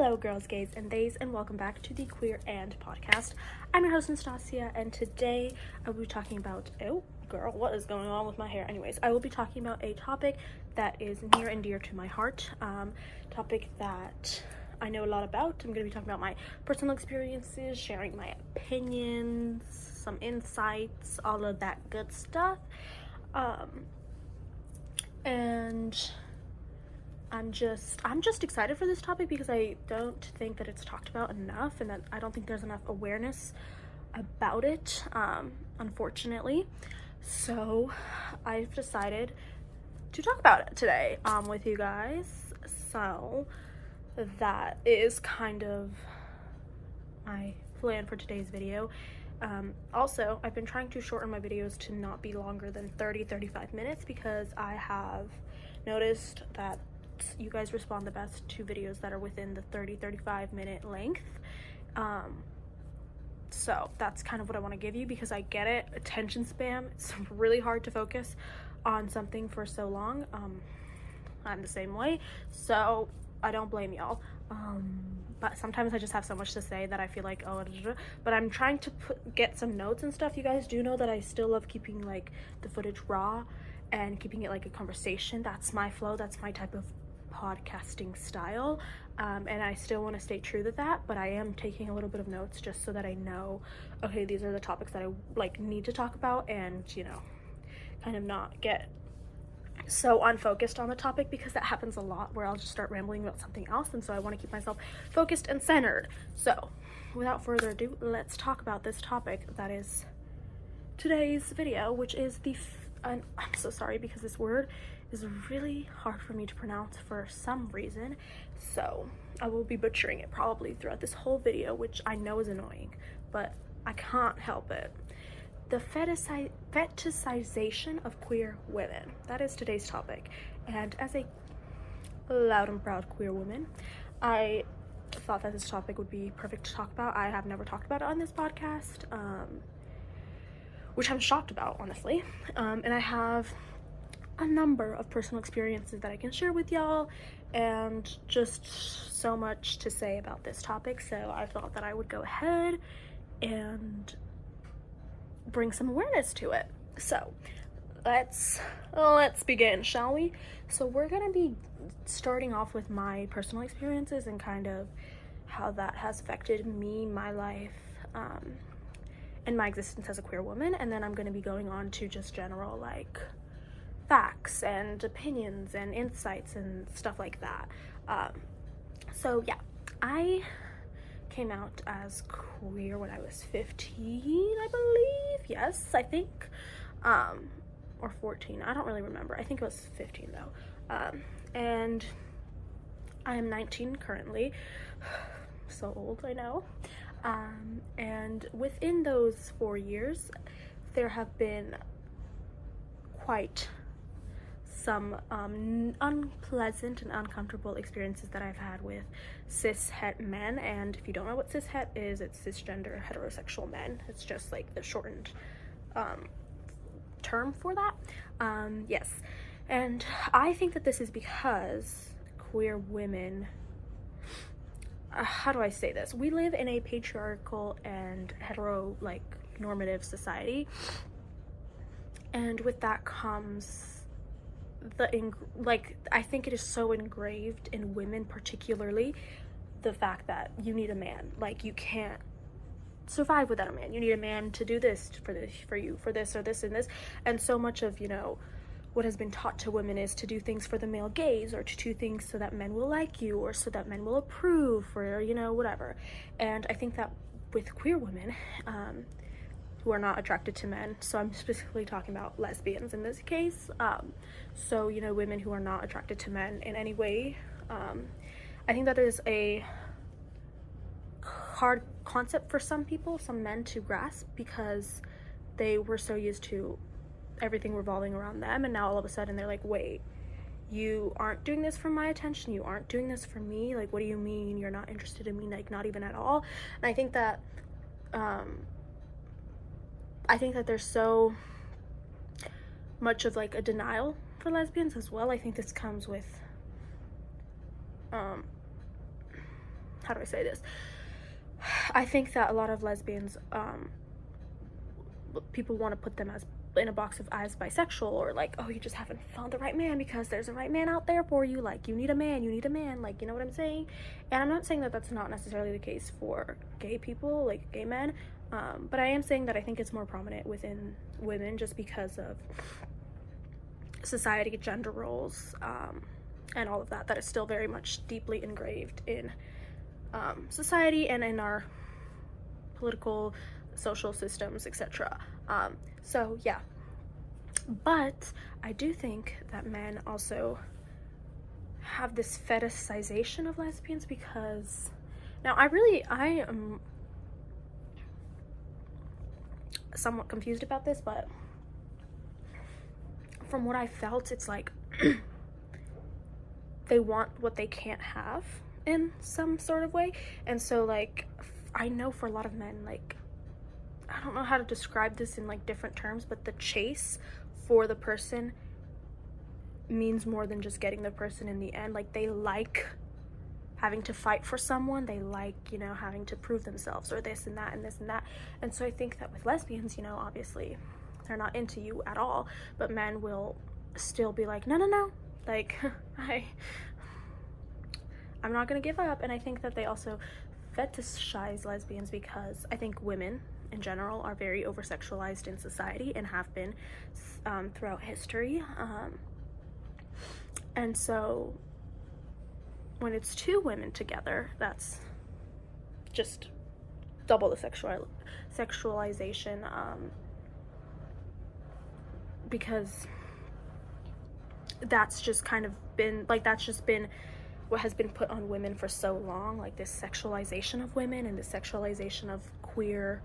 Hello girls, gays, and theys, and welcome back to the Queer and Podcast. I'm your host, Nastasia, and today I will be talking about, oh girl, what is going on with my hair? Anyways, I will be talking about a topic that is near and dear to my heart, topic that I know a lot about. I'm going to be talking about my personal experiences, sharing my opinions, some insights, all of that good stuff, and I'm just excited for this topic because I don't think that it's talked about enough, and that I don't think there's enough awareness about it, unfortunately. So I've decided to talk about it today with you guys. So that is kind of my plan for today's video. Also, I've been trying to shorten my videos to not be longer than 30-35 minutes because I have noticed that you guys respond the best to videos that are within the 30-35 minute length. So that's kind of what I want to give you, because I get it, attention spam, it's really hard to focus on something for so long. I'm the same way, so I don't blame y'all. But sometimes I just have so much to say that I feel like, but I'm trying to get some notes and stuff. You guys do know that I still love keeping like the footage raw and keeping it like a conversation. That's my flow, that's my type of podcasting style, and I still want to stay true to that, but I am taking a little bit of notes just so that I know, okay, these are the topics that I like need to talk about, and you know, kind of not get so unfocused on the topic, because that happens a lot where I'll just start rambling about something else, and so I want to keep myself focused and centered. So without further ado, let's talk about this topic that is today's video, which is I'm so sorry because this word is really hard for me to pronounce for some reason, so I will be butchering it probably throughout this whole video, which I know is annoying, but I can't help it. The fetishization of queer women. That is today's topic, and as a loud and proud queer woman, I thought that this topic would be perfect to talk about. I have never talked about it on this podcast, which I'm shocked about, honestly, and I have a number of personal experiences that I can share with y'all, and just so much to say about this topic, so I thought that I would go ahead and bring some awareness to it. So let's begin, shall we? So we're gonna be starting off with my personal experiences and kind of how that has affected me, my life, and my existence as a queer woman, and then I'm going to be going on to just general like facts and opinions and insights and stuff like that. So yeah, I came out as queer when I was 15, I believe. Yes, I think, or 14, I don't really remember. I think it was 15 though. And I am 19 currently. So old, I know. And within those 4 years, there have been quite some unpleasant and uncomfortable experiences that I've had with cis-het men. And if you don't know what cis-het is, it's cisgender heterosexual men. It's just like the shortened term for that. Yes, and I think that this is because queer women, how do I say this? We live in a patriarchal and hetero like normative society, and with that comes I think it is so engraved in women, particularly the fact that you need a man. Like, you can't survive without a man. You need a man to do this for you, for this or this and this. And so much of, you know, what has been taught to women is to do things for the male gaze, or to do things so that men will like you, or so that men will approve, or, you know, whatever. And I think that with queer women, who are not attracted to men, so I'm specifically talking about lesbians in this case, so, you know, women who are not attracted to men in any way, I think that is a hard concept for some people, some men, to grasp, because they were so used to everything revolving around them, and now all of a sudden they're like, wait, you aren't doing this for my attention, you aren't doing this for me, like, what do you mean you're not interested in me, like, not even at all? And I think that there's so much of like a denial for lesbians as well. I think this comes with how do I say this? I think that a lot of lesbians, people want to put them as in a box of as bisexual, or like, oh, you just haven't found the right man because there's a right man out there for you, like you need a man, like, you know what I'm saying? And I'm not saying that that's not necessarily the case for gay people, like gay men, but I am saying that I think it's more prominent within women just because of society, gender roles, and all of that is still very much deeply engraved in society and in our political, social systems, etc. So yeah, but I do think that men also have this fetishization of lesbians, because now I am somewhat confused about this, but from what I felt, it's like they want what they can't have in some sort of way. And so like, I know for a lot of men, like, I don't know how to describe this in like different terms, but the chase for the person means more than just getting the person in the end. Like, they like having to fight for someone, they like, you know, having to prove themselves, or this and that and this and that. And so I think that with lesbians, you know, obviously they're not into you at all, but men will still be like, no, like, I'm not gonna give up. And I think that they also fetishize lesbians because I think women in general are very over-sexualized in society and have been throughout history, and so when it's two women together, that's just double the sexualization, because that's just been what has been put on women for so long, like this sexualization of women and this sexualization of queer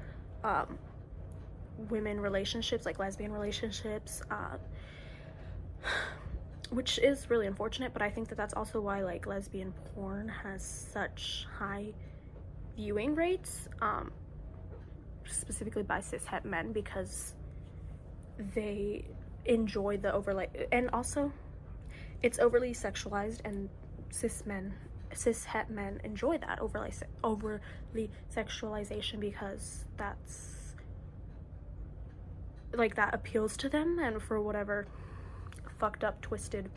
women relationships, like lesbian relationships, which is really unfortunate. But I think that that's also why like lesbian porn has such high viewing rates, specifically by cishet men, because they enjoy the and also it's overly sexualized, and cishet men enjoy that overly sexualization, because that's like, that appeals to them, and for whatever fucked up, twisted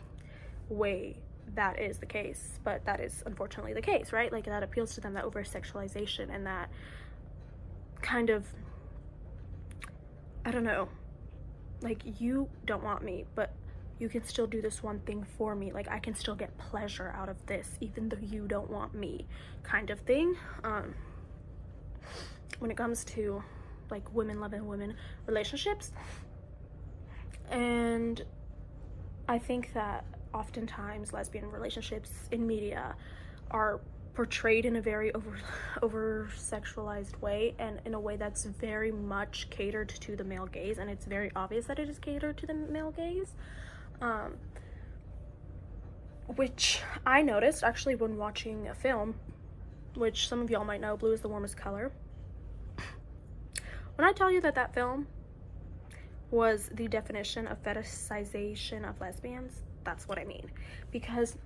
way that is the case, but that is unfortunately the case, right? Like, that appeals to them, that over sexualization, and that kind of, I don't know, like, you don't want me, but you can still do this one thing for me, like I can still get pleasure out of this even though you don't want me, kind of thing. When it comes to like women loving women relationships. And I think that oftentimes lesbian relationships in media are portrayed in a very over sexualized way, and in a way that's very much catered to the male gaze, and it's very obvious that it is catered to the male gaze, which I noticed actually when watching a film, which some of y'all might know, Blue is the Warmest Color. When I tell you that that film was the definition of fetishization of lesbians, that's what I mean. Because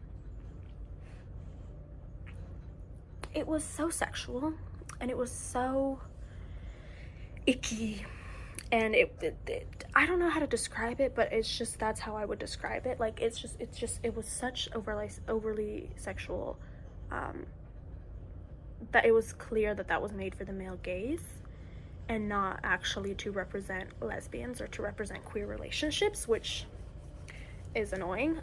it was so sexual, and it was so icky, and it I don't know how to describe it, but it's just, that's how I would describe it. Like, it was such overly sexual, that it was clear that that was made for the male gaze and not actually to represent lesbians or to represent queer relationships, which is annoying.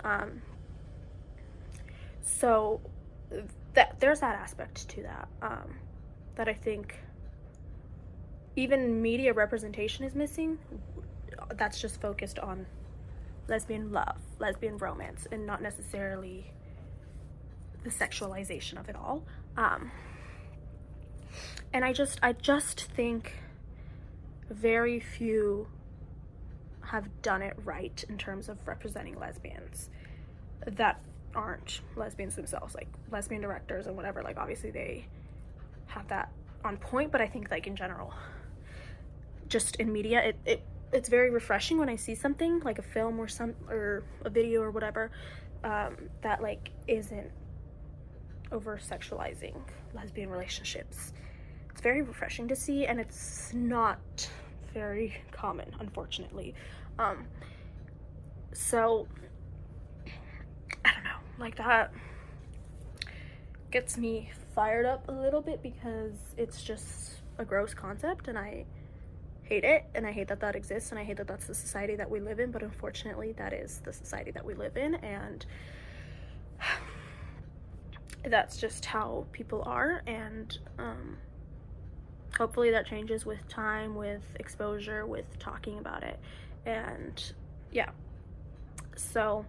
So that there's that aspect to that, that I think even media representation is missing. That's just focused on lesbian love, lesbian romance, and not necessarily the sexualization of it all. And I just think very few have done it right in terms of representing lesbians that aren't lesbians themselves, like lesbian directors and whatever. Like, obviously they have that on point, but I think, like, in general, just in media, it's very refreshing when I see something like a film or a video or whatever, that like isn't over sexualizing lesbian relationships. It's very refreshing to see, and it's not very common, unfortunately. So I don't know, like, that gets me fired up a little bit because it's just a gross concept, and I hate it, and I hate that that exists, and I hate that that's the society that we live in. But unfortunately, that is the society that we live in, and that's just how people are. And hopefully that changes with time, with exposure, with talking about it. And yeah, so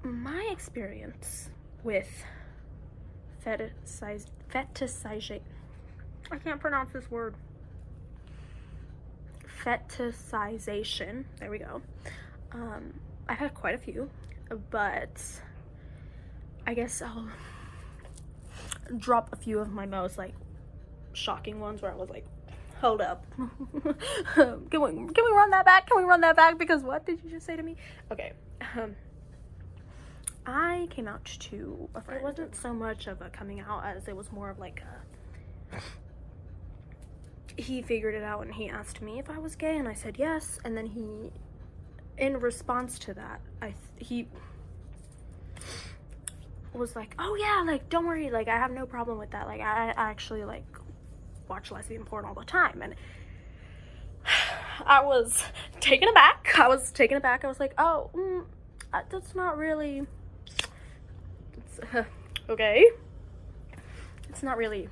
my experience with fetishization, I can't pronounce this word, fetishization, there we go. I've had quite a few, but I guess I'll drop a few of my most, like, shocking ones where I was like, hold up. Can we run that back? Can we run that back? Because what did you just say to me? Okay. I came out to a friend. It wasn't so much of a coming out as it was more of like he figured it out and he asked me if I was gay, and I said yes. And then he, in response to that, he was like, oh yeah, like, don't worry, like, I have no problem with that, like, I actually, like, watch lesbian porn all the time. And I was taken aback. I was like, oh, that's not really, okay, it's not really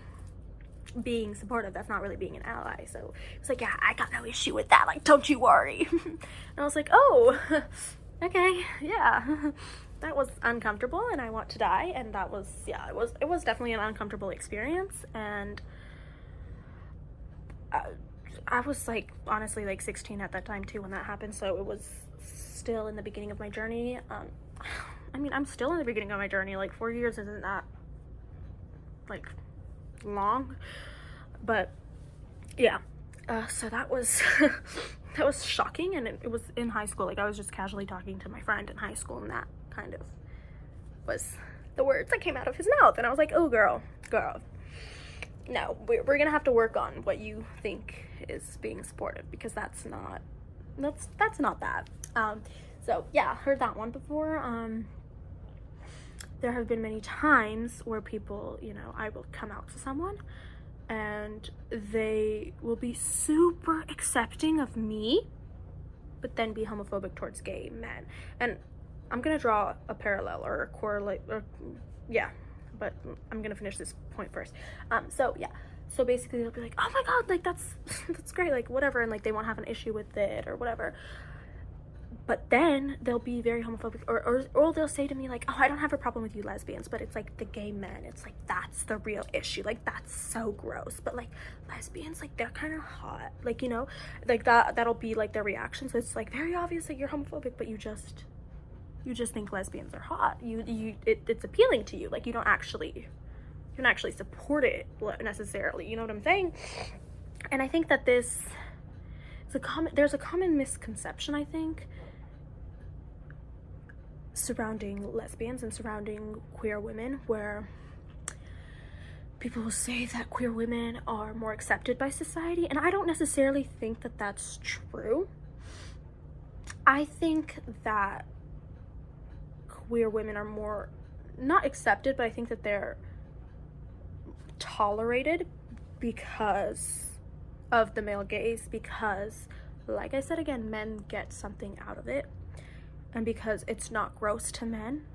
being supportive, that's not really being an ally. So it's like, yeah, I got no issue with that, like, don't you worry. And I was like, oh, okay, yeah. That was uncomfortable, and I want to die. And that was, yeah, it was definitely an uncomfortable experience. And I was, like, honestly, like, 16 at that time too when that happened, so it was still in the beginning of my journey. I mean, I'm still in the beginning of my journey. Like, 4 years isn't that, like, long, but yeah. So that was that was shocking, and it was in high school. Like, I was just casually talking to my friend in high school, and that kind of was the words that came out of his mouth. And I was like, oh, girl, no, we're gonna have to work on what you think is being supportive, because that's not that. So yeah, heard that one before. There have been many times where people, you know, I will come out to someone and they will be super accepting of me, but then be homophobic towards gay men. And I'm gonna draw a parallel or a correlate, or yeah, but I'm gonna finish this point first. So basically they'll be like, oh my god, like, that's great, like, whatever, and like, they won't have an issue with it or whatever. But then they'll be very homophobic, or they'll say to me, like, oh, I don't have a problem with you lesbians, but it's like the gay men, it's like, that's the real issue, like, that's so gross. But like, lesbians, like, they're kind of hot, like, you know, like, that'll be like their reaction. So it's like very obvious that you're homophobic, but you just think lesbians are hot. It's appealing to you, like, you don't actually support it necessarily, you know what I'm saying? And I think that there's a common misconception, I think, surrounding lesbians and surrounding queer women, where people will say that queer women are more accepted by society, and I don't necessarily think that that's true. I think that queer women are more, not accepted, but I think that they're tolerated because of the male gaze, because, like I said again, men get something out of it, and because it's not gross to men,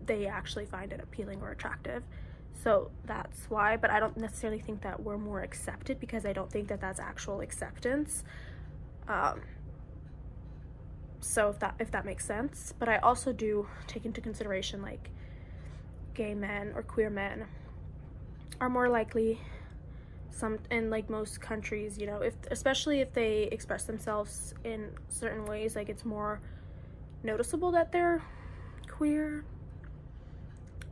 they actually find it appealing or attractive. So that's why. But I don't necessarily think that we're more accepted, because I don't think that that's actual acceptance. So if that makes sense. But I also do take into consideration, like, gay men or queer men are more likely, in like most countries, you know, especially if they express themselves in certain ways, like, it's more noticeable that they're queer.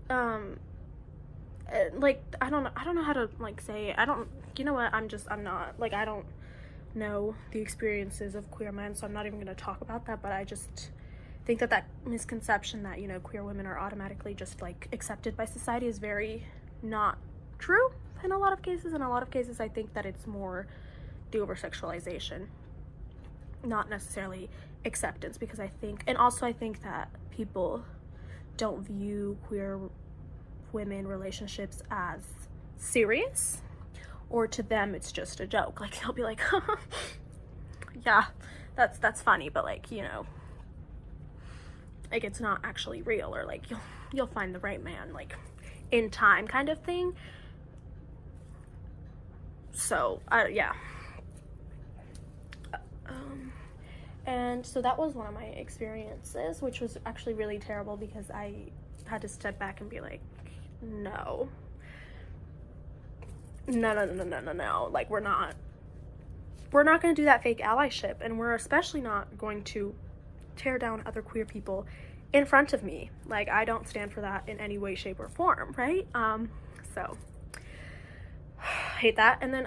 Like, I don't know how to, like, say, you know what, I'm not, like, I don't know the experiences of queer men, so I'm not even gonna talk about that. But I just think that that misconception that, you know, queer women are automatically just like accepted by society is very not true in a lot of cases. In a lot of cases, I think that it's more the over-sexualization, not necessarily acceptance, because I think, and also I think that people don't view queer women relationships as serious, or to them it's just a joke. Like, they'll be like, yeah, that's funny, but like, you know, like, it's not actually real, or like you'll find the right man like in time, kind of thing. So yeah. And so that was one of my experiences, which was actually really terrible, because I had to step back and be like, no, like, we're not going to do that fake allyship, and we're especially not going to tear down other queer people in front of me. Like, I don't stand for that in any way, shape, or form, right? So hate that. And then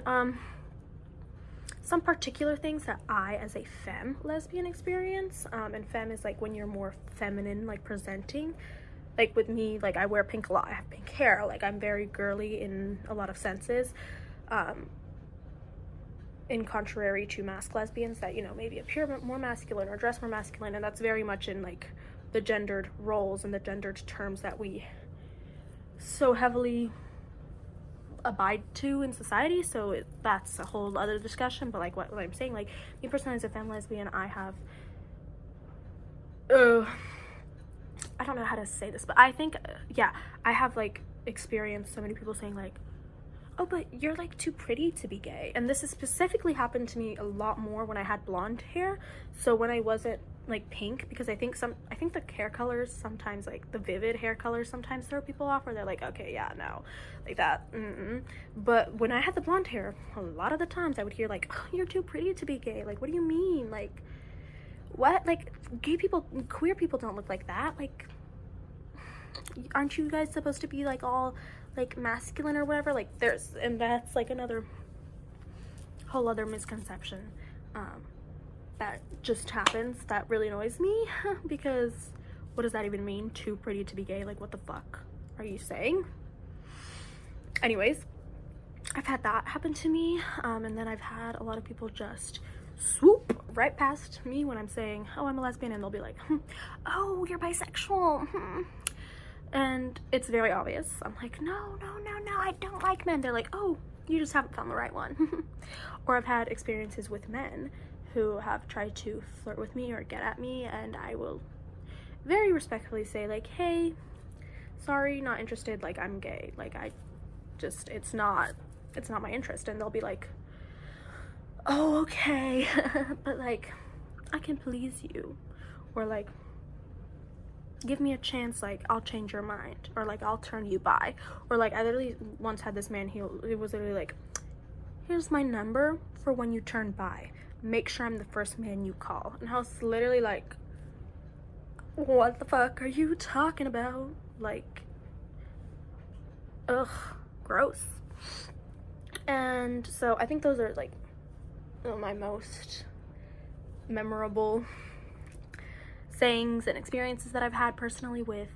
some particular things that I, as a femme lesbian, experience, and femme is like when you're more feminine, like presenting. Like with me, like, I wear pink a lot, I have pink hair, like, I'm very girly in a lot of senses, in contrary to masked lesbians that, you know, maybe appear more masculine or dress more masculine, and that's very much in like the gendered roles and the gendered terms that we so heavily abide to in society. So that's a whole other discussion. But like what I'm saying, like, me personally as a femme lesbian, I have I don't know how to say this, but I think yeah, I have like experienced so many people saying like, oh, but you're like too pretty to be gay. And this has specifically happened to me a lot more when I had blonde hair. So when I wasn't like pink, because I think the hair colors sometimes, like the vivid hair colors sometimes throw people off, where they're like, okay, yeah, no, like that. But when I had the blonde hair, a lot of the times I would hear like, oh, you're too pretty to be gay. Like, what do you mean? Like, what? Like, gay people, queer people don't look like that. Like, aren't you guys supposed to be like all like masculine or whatever? Like, and that's like another whole other misconception that just happens, that really annoys me, because what does that even mean? Too pretty to be gay? Like, what the fuck are you saying? Anyways, I've had that happen to me, and then I've had a lot of people just swoop right past me when I'm saying, oh, I'm a lesbian, and they'll be like, oh, you're bisexual, and it's very obvious. I'm like, no, I don't like men. They're like, oh, you just haven't found the right one. Or I've had experiences with men who have tried to flirt with me or get at me, and I will very respectfully say like, hey, sorry, not interested, like, I'm gay, like, I just, it's not my interest. And they'll be like, oh, okay, but like, I can please you, or like, give me a chance, like, I'll change your mind, or like, I'll turn you by. Or like, I literally once had this man, he was literally like, here's my number for when you turn by, make sure I'm the first man you call. And I was literally like, what the fuck are you talking about? Like, ugh, gross. And so I think those are like my most memorable sayings and experiences that I've had personally with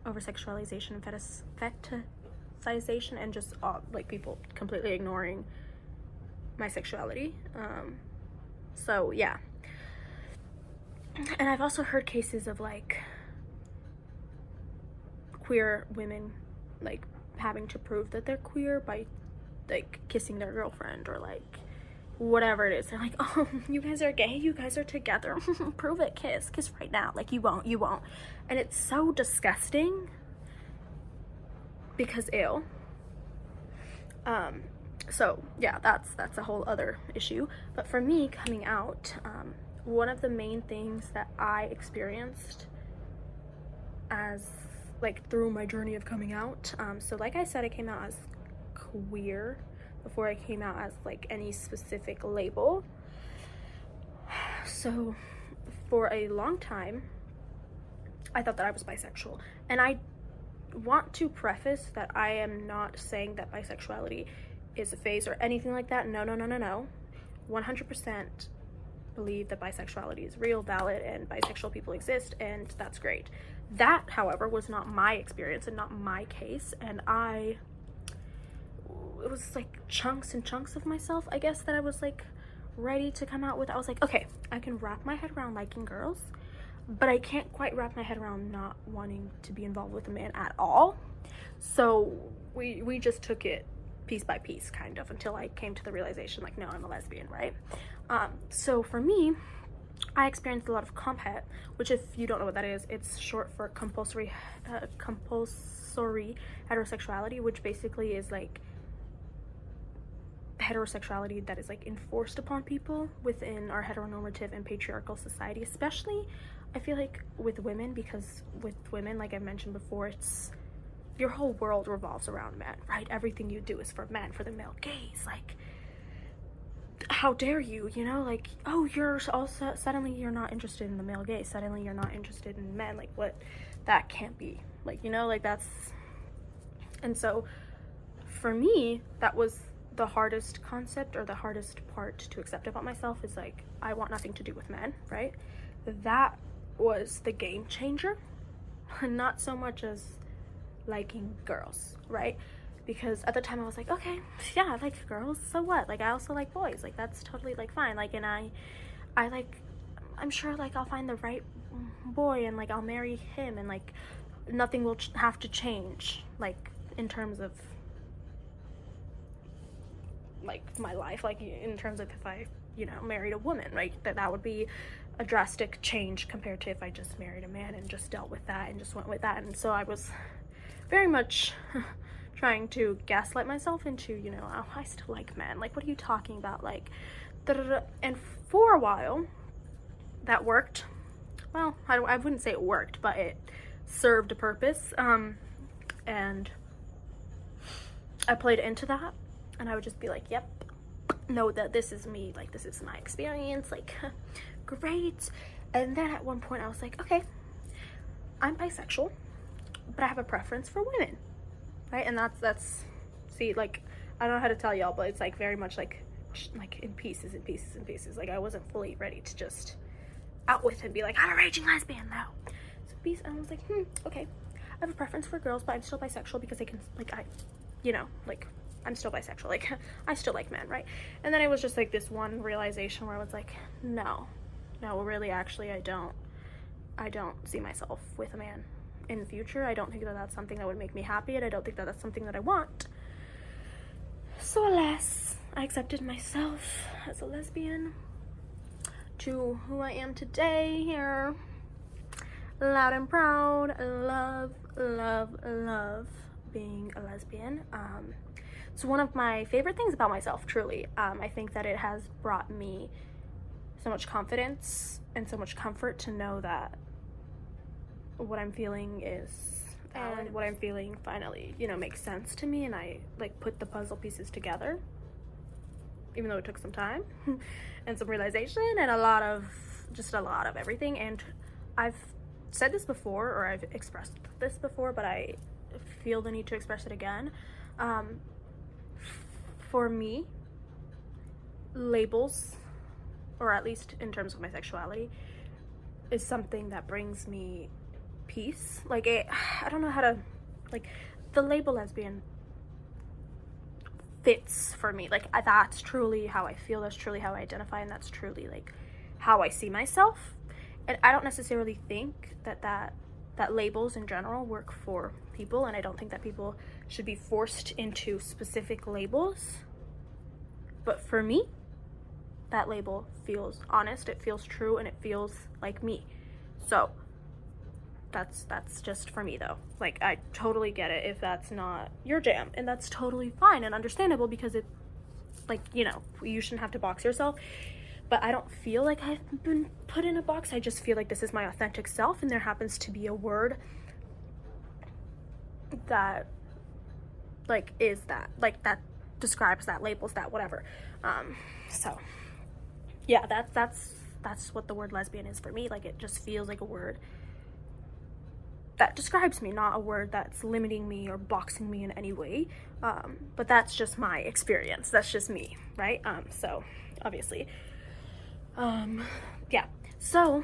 over-sexualization and fetishization, and just like people completely ignoring my sexuality. So yeah. And I've also heard cases of like queer women like having to prove that they're queer by like kissing their girlfriend, or like whatever it is. They're like, oh, you guys are gay, you guys are together, prove it, kiss right now. Like, you won't. And it's so disgusting, because ew. So yeah, that's a whole other issue. But for me, coming out, one of the main things that I experienced as like through my journey of coming out, so like I said, I came out as queer before I came out as like any specific label. So for a long time I thought that I was bisexual, and I want to preface that I am not saying that bisexuality is a phase or anything like that. No. 100% believe that bisexuality is real, valid, and bisexual people exist, and that's great. That, however, was not my experience and not my case, and it was like chunks and chunks of myself, I guess, that I was like ready to come out with. I was like, okay, I can wrap my head around liking girls, but I can't quite wrap my head around not wanting to be involved with a man at all. So we just took it piece by piece, kind of, until I came to the realization, like, no, I'm a lesbian, right? So for me, I experienced a lot of comp het, which, if you don't know what that is, it's short for compulsory heterosexuality, which basically is like heterosexuality that is like enforced upon people within our heteronormative and patriarchal society, especially I feel like with women, because with women, like I mentioned before, it's your whole world revolves around men, right? Everything you do is for men, for the male gaze. Like, how dare you, you know, like, oh, you're also suddenly you're not interested in the male gaze, suddenly you're not interested in men, like, what? That can't be, like, you know, like, that's. And so for me, that was the hardest concept, or the hardest part to accept about myself, is like, I want nothing to do with men, right? That was the game changer. Not so much as liking girls, right? Because at the time I was like, okay, yeah, I like girls, so what? Like, I also like boys, like, that's totally like fine. Like, and I like, I'm sure like I'll find the right boy, and like I'll marry him, and like nothing will have to change, like, in terms of like my life, like in terms of if I, you know, married a woman, right? That would be a drastic change compared to if I just married a man and just dealt with that and just went with that. And so I was very much trying to gaslight myself into, you know, oh, I still like men, like, what are you talking about, like, da-da-da. And for a while that worked. Well, I wouldn't say it worked, but it served a purpose, and I played into that, and I would just be like, yep, know that this is me, like, this is my experience, like, great. And then at one point I was like, okay, I'm bisexual, but I have a preference for women, right? And that's see, like, I don't know how to tell y'all, but it's like very much like in pieces and pieces and pieces. Like, I wasn't fully ready to just out with and be like, I'm a raging lesbian now. So piece, and I was like, okay, I have a preference for girls, but I'm still bisexual because I can, like, like, I'm still bisexual, like, I still like men, right? And then it was just like this one realization where I was like, no, really, actually, I don't see myself with a man in the future. I don't think that that's something that would make me happy, and I don't think that that's something that I want. So alas, I accepted myself as a lesbian to who I am today, here, loud and proud. Love being a lesbian. It's one of my favorite things about myself, truly. I think that it has brought me so much confidence and so much comfort to know that what I'm feeling is valid, and what I'm feeling finally, you know, makes sense to me, and I, like, put the puzzle pieces together, even though it took some time and some realization and a lot of everything. And I've said this before, or I've expressed this before, but I feel the need to express it again. For me, labels, or at least in terms of my sexuality, is something that brings me peace. Like, I don't know how to, like, the label lesbian fits for me. Like, that's truly how I feel, that's truly how I identify, and that's truly, like, how I see myself. And I don't necessarily think that labels in general work for people, and I don't think that people should be forced into specific labels. But for me, that label feels honest, it feels true, and it feels like me. So that's just for me, though. Like, I totally get it if that's not your jam, and that's totally fine and understandable, because it, like, you know, you shouldn't have to box yourself. But I don't feel like I've been put in a box. I just feel like this is my authentic self, and there happens to be a word that, like, is that, like, that describes that, labels that, whatever. So yeah, that's what the word lesbian is for me. Like, it just feels like a word that describes me, not a word that's limiting me or boxing me in any way. But that's just my experience, that's just me, right? So obviously Yeah, so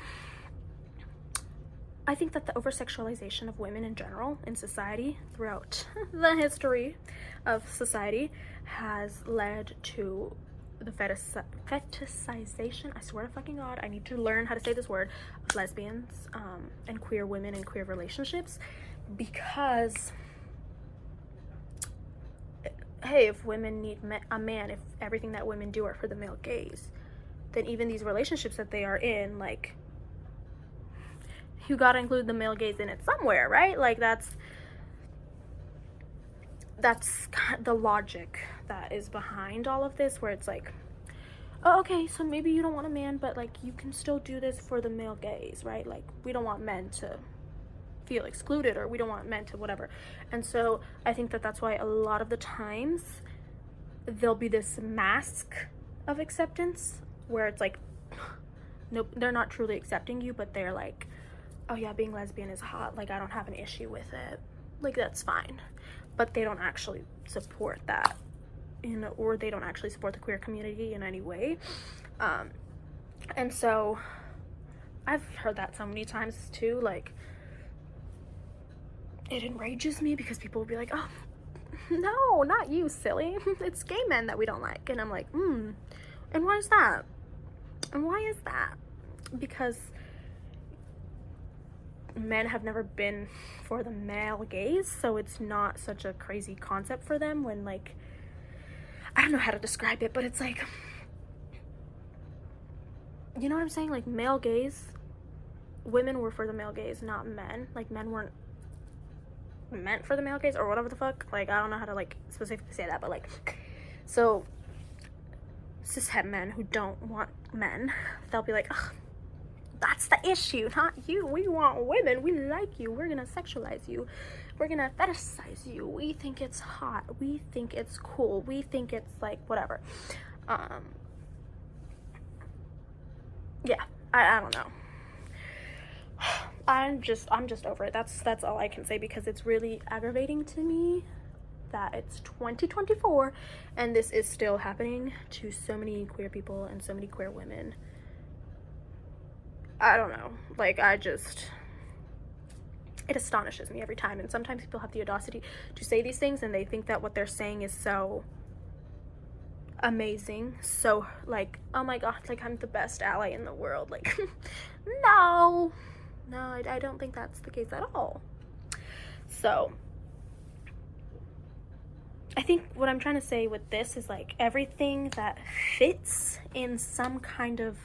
I think that the over-sexualization of women in general in society throughout the history of society has led to the fetishization, I swear to fucking God, I need to learn how to say this word, of lesbians and queer women and queer relationships. Because, hey, if women need a man, if everything that women do are for the male gaze, then even these relationships that they are in, like, you gotta include the male gaze in it somewhere, right? Like, that's the logic that is behind all of this, where it's like, oh, okay, so maybe you don't want a man, but like you can still do this for the male gaze, right? Like, we don't want men to feel excluded, or we don't want men to whatever. And so I think that that's why a lot of the times there'll be this mask of acceptance where it's like, nope, they're not truly accepting you, but they're like, oh yeah, being lesbian is hot, like I don't have an issue with it, like that's fine. But they don't actually support that, you know, or they don't actually support the queer community in any way. And so I've heard that so many times too. Like, it enrages me because people will be like, oh no, not you, silly, it's gay men that we don't like. And I'm like, and why is that? And why is that? Because men have never been for the male gaze, so it's not such a crazy concept for them. When, like, I don't know how to describe it, but it's like, you know what I'm saying? Like, male gaze, women were for the male gaze, not men. Like, men weren't meant for the male gaze, or whatever the fuck. Like, I don't know how to, like, specifically say that, but, like, so cishet men who don't want men, they'll be like, ugh, that's the issue, not you. We want women. We like you. We're gonna sexualize you. We're gonna fetishize you. We think it's hot. We think it's cool. We think it's like whatever. Yeah, I don't know. I'm just over it. That's all I can say, because it's really aggravating to me that it's 2024 and this is still happening to so many queer people and so many queer women. I don't know, like, it astonishes me every time. And sometimes people have the audacity to say these things and they think that what they're saying is so amazing, so like, oh my god, like I'm the best ally in the world. Like, no, I don't think that's the case at all. So I think what I'm trying to say with this is, like, everything that fits in some kind of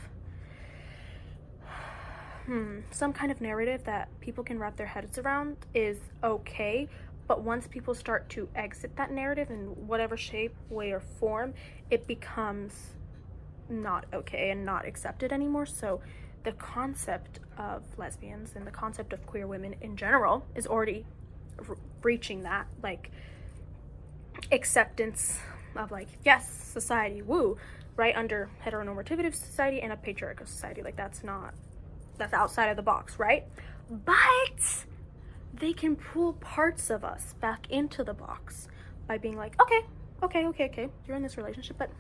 narrative that people can wrap their heads around is okay. But once people start to exit that narrative in whatever shape, way, or form, it becomes not okay and not accepted anymore. So the concept of lesbians and the concept of queer women in general is already breaching that, like, acceptance of, like, yes, society, woo, right, under heteronormative society and a patriarchal society. Like, that's outside of the box, right? But they can pull parts of us back into the box by being like, okay, you're in this relationship, but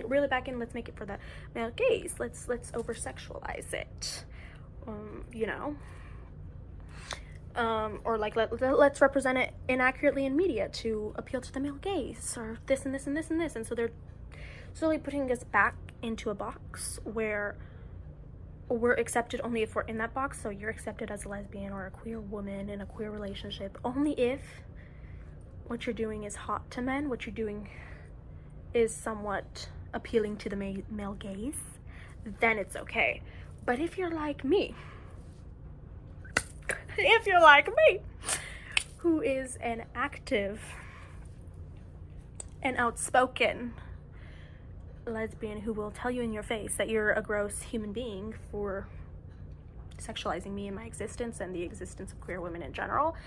reel it back in, let's make it for the male gaze, let's over sexualize it, you know, or like let's represent it inaccurately in media to appeal to the male gaze, or this and this and this and this. And so they're slowly putting us back into a box where we're accepted only if we're in that box. So you're accepted as a lesbian or a queer woman in a queer relationship only if what you're doing is hot to men, what you're doing is somewhat appealing to the male gaze, then it's okay. But if you're like me, who is an active and outspoken lesbian who will tell you in your face that you're a gross human being for sexualizing me and my existence and the existence of queer women in general,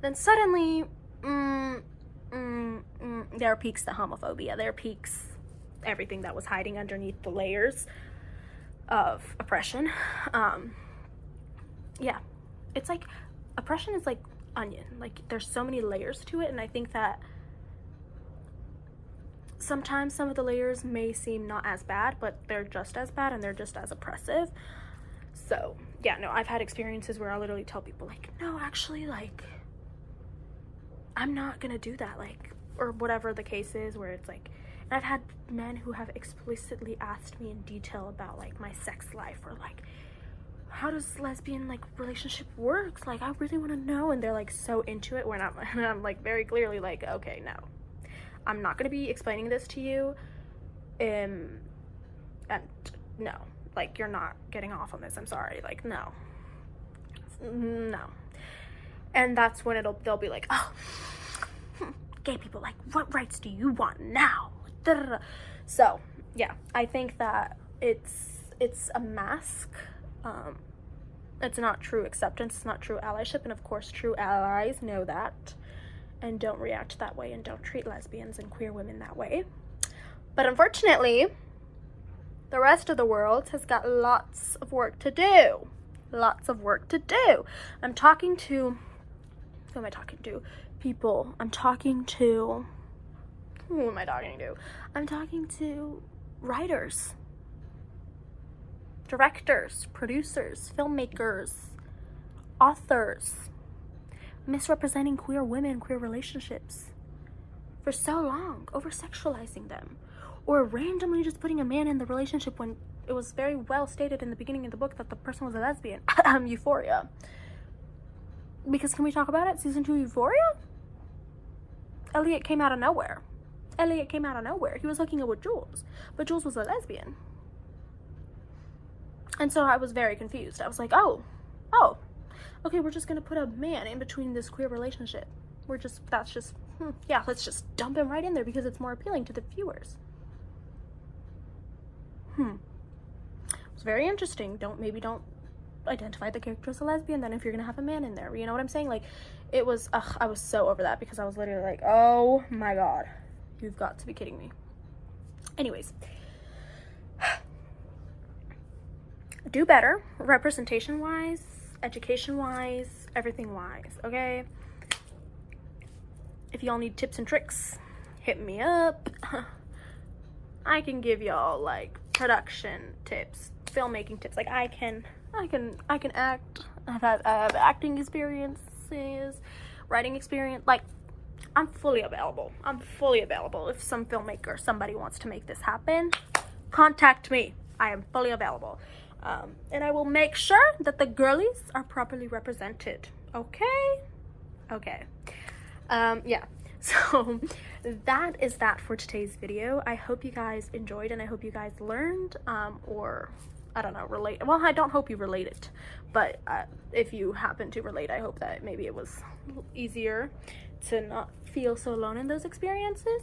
then suddenly there peaks the homophobia, there peaks everything that was hiding underneath the layers of oppression. Yeah, it's like oppression is like onion, like there's so many layers to it. And I think that sometimes some of the layers may seem not as bad, but they're just as bad and they're just as oppressive. So yeah, no, I've had experiences where I literally tell people like, no, actually, like, I'm not gonna do that, like, or whatever the case is, where it's like, and I've had men who have explicitly asked me in detail about like my sex life, or like, how does lesbian like relationship works, like I really want to know, and they're like so into it, when I'm like very clearly like, okay, no, I'm not gonna be explaining this to you, and no, like, you're not getting off on this, I'm sorry, like, no. And that's when they'll be like, oh, gay people, like, what rights do you want now? So yeah, I think that it's a mask. It's not true acceptance, it's not true allyship, and of course true allies know that and don't react that way and don't treat lesbians and queer women that way. But unfortunately, the rest of the world has got lots of work to do. Lots of work to do. I'm talking to, who am I talking to? People. I'm talking to, who am I talking to? I'm talking to writers, directors, producers, filmmakers, authors, misrepresenting queer women, queer relationships for so long, over-sexualizing them, or randomly just putting a man in the relationship when it was very well stated in the beginning of the book that the person was a lesbian. Euphoria. Because can we talk about it? Season 2 Euphoria? Elliot came out of nowhere. He was hooking up with Jules, but Jules was a lesbian. And so I was very confused. I was like, oh, okay, we're just gonna put a man in between this queer relationship. Yeah, let's just dump him right in there because it's more appealing to the viewers. It's very interesting. Don't identify the character as a lesbian then if you're gonna have a man in there. You know what I'm saying? Like, it was, I was so over that because I was literally like, oh my god, you've got to be kidding me. Anyways, do better, representation wise, education wise, everything wise, okay? If y'all need tips and tricks, hit me up. I can give y'all like production tips, filmmaking tips. Like, I can act. I have acting experiences, writing experience. Like, I'm fully available. If some filmmaker, somebody wants to make this happen, contact me. I am fully available. And I will make sure that the girlies are properly represented. Okay. Yeah. So that is that for today's video. I hope you guys enjoyed, and I hope you guys learned, or I don't know, relate. Well, I don't hope you related, but if you happen to relate, I hope that maybe it was easier to not feel so alone in those experiences.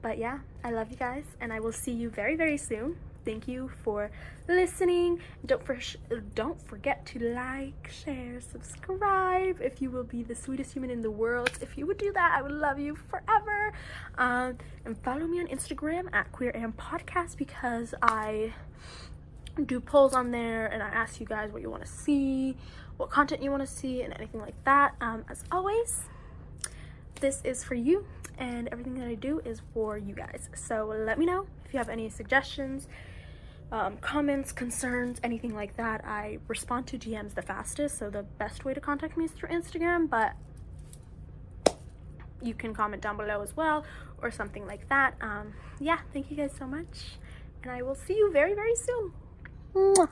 But yeah, I love you guys, and I will see you very, very soon. Thank you for listening. Don't forget to like, share, subscribe. If you will be the sweetest human in the world, if you would do that, I would love you forever. And follow me on Instagram at QueerAmPodcast, because I do polls on there and I ask you guys what you want to see, what content you want to see, and anything like that. As always, this is for you, and everything that I do is for you guys. So let me know if you have any suggestions, comments, concerns, anything like that. I respond to DMs the fastest, so the best way to contact me is through Instagram, but you can comment down below as well, or something like that. Yeah, thank you guys so much, and I will see you very, very soon. Mwah.